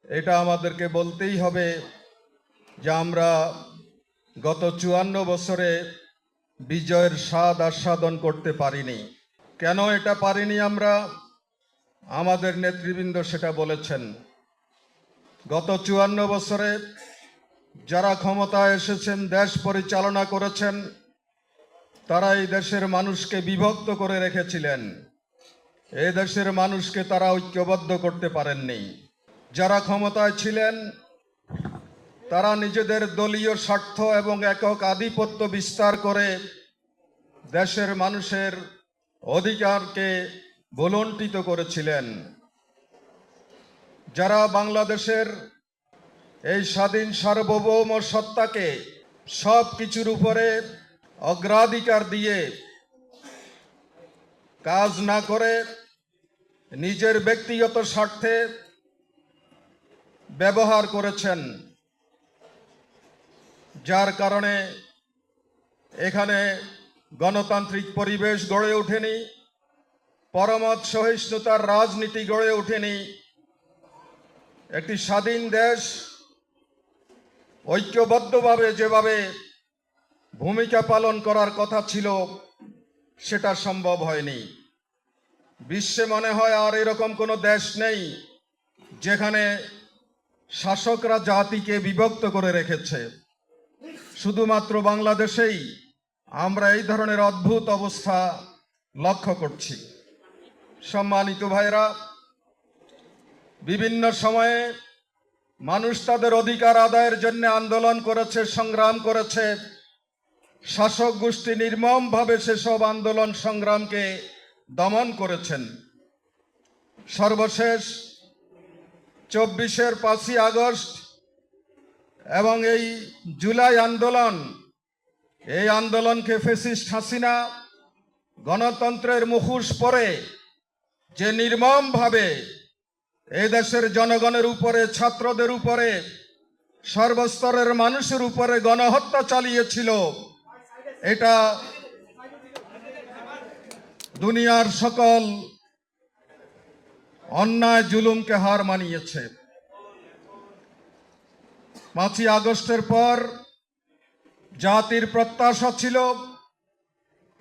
এটা আমাদেরকে বলতেই হবে যে আমরা গত 54 বছরে বিজয়ের স্বাদ আস্বাদন করতে পারিনি। কেন এটা পারিনি আমরা? আমাদের নেতৃবৃন্দ সেটা বলেছেন। গত 54 বছরে যারা ক্ষমতায় এসেছেন, দেশ পরিচালনা করেছেন, তারা এই দেশের মানুষকে বিভক্ত করে রেখেছিলেন। এই দেশের মানুষকে তারা ঐক্যবদ্ধ করতে পারেননি। যারা ক্ষমতায় ছিলেন তারা নিজেদের দলীয় স্বার্থ এবং একক আধিপত্য বিস্তার করে দেশের মানুষের অধিকারকে ভুলুণ্ঠিত করেছিলেন। যারা বাংলাদেশের এই স্বাধীন সার্বভৌম সত্তাকে সব কিছুর উপরে অগ্রাধিকার দিয়ে কাজ না করে নিজের ব্যক্তিগত স্বার্থে ব্যবহার করেছেন, যার কারণে এখানে গণতান্ত্রিক পরিবেশ গড়ে ওঠেনি, পরমত সহিষ্ণুতার রাজনীতি গড়ে ওঠেনি। একটি স্বাধীন দেশ ঐক্যবদ্ধভাবে যেভাবে ভূমিকা পালন করার কথা ছিল সেটা সম্ভব হয়নি। বিশ্বে মনে হয় আর এরকম কোনো দেশ নেই যেখানে শাসকরা জাতিকে বিভক্ত করে রেখেছে। শুধুমাত্র বাংলাদেশেই আমরা এই ধরনের অদ্ভুত অবস্থা লক্ষ্য করছি। সম্মানিত ভাইরা, বিভিন্ন সময়ে মানুষ তাদের অধিকার আদায়ের জন্য আন্দোলন করেছে, সংগ্রাম করেছে। শাসক গোষ্ঠী নির্মমভাবে সেসব আন্দোলন সংগ্রামকে দমন করেছেন। সর্বশেষ 24-এর 5ই আগস্ট এবং এই জুলাই আন্দোলন, এই আন্দোলনকে ফ্যাসিস্ট হাসিনা গণতন্ত্রের মুখোশ পরে যে নির্মমভাবে এই দেশের জনগণের উপরে, ছাত্রদের উপরে, সর্বস্তরের মানুষের উপরে গণহত্যা চালিয়েছিল, এটা দুনিয়ার সকল অন্যায় জুলুমকে হার মানিয়েছে। 5ই আগস্টের পর জাতির প্রত্যাশা ছিল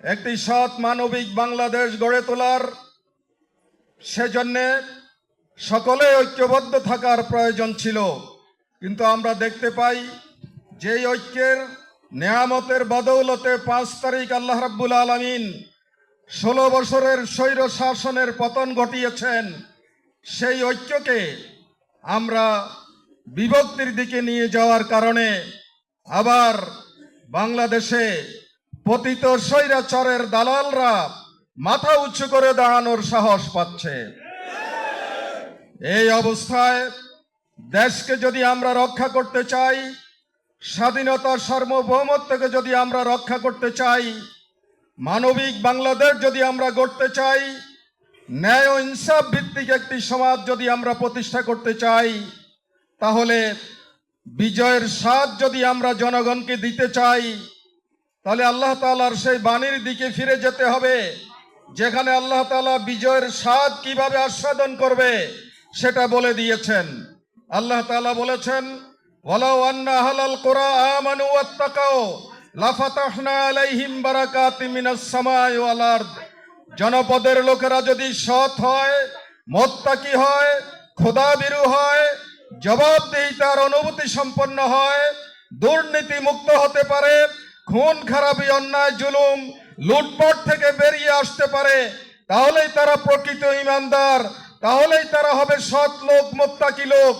একটি সৎ মানবিক বাংলাদেশ গড়ে তোলার। সেজন্যে সকলে ঐক্যবদ্ধ থাকার প্রয়োজন ছিল। কিন্তু আমরা দেখতে পাই যে ঐক্যের নেয়ামতের বদৌলতে 5 তারিখ আল্লাহ রাব্বুল আলামিন 16 বছরের স্বৈর শাসনের পতন ঘটিয়েছেন। সেই ঐক্যকে আমরা বিভক্তির দিকে নিয়ে যাওয়ার কারণে আবার বাংলাদেশে পতিত স্বৈরাচারের দালালরা মাথা উঁচু করে দাঁড়ানোর সাহস পাচ্ছে। এই অবস্থায় দেশকে যদি আমরা রক্ষা করতে চাই, স্বাধীনতা সার্বভৌমত্বকে যদি আমরা রক্ষা করতে চাই, মানবিক বাংলাদেশ যদি আমরা গড়তে চাই, ন্যায় ও ইনসাফ ভিত্তিক একটি সমাজ যদি আমরা প্রতিষ্ঠা করতে চাই, তাহলে বিজয়ের স্বাদ যদি আমরা জনগণকে দিতে চাই, তাহলে আল্লাহ তাআলার সেই বাণীর দিকে ফিরে যেতে হবে, যেখানে আল্লাহ তাআলা বিজয়ের স্বাদ কিভাবে আস্বাদন করবে সেটা বলে দিয়েছেন। আল্লাহ তাআলা বলেছেন, ওয়ালাউ আন্না আহলাল কুরা আমানু ওয়াত্তাকাও লাফাতাহনা আলাইহিম বারাকাতিম মিনাস সামাই ওয়াল আরদ। জনপদের লোকেরা যদি সৎ হয়, মুত্তাকি হয়, খোদাভীরু হয়, জবাবদিহিতার অনুভূতি সম্পন্ন হয়, দুর্নীতি মুক্ত হতে পারে, খুন খারাপি, অন্যায় জুলুম, লুটপাট থেকে বেরিয়ে আসতে পারে, তাহলেই তারা প্রকৃত ঈমানদার, তাহলেই তারা হবে সৎ লোক, মুত্তাকি লোক।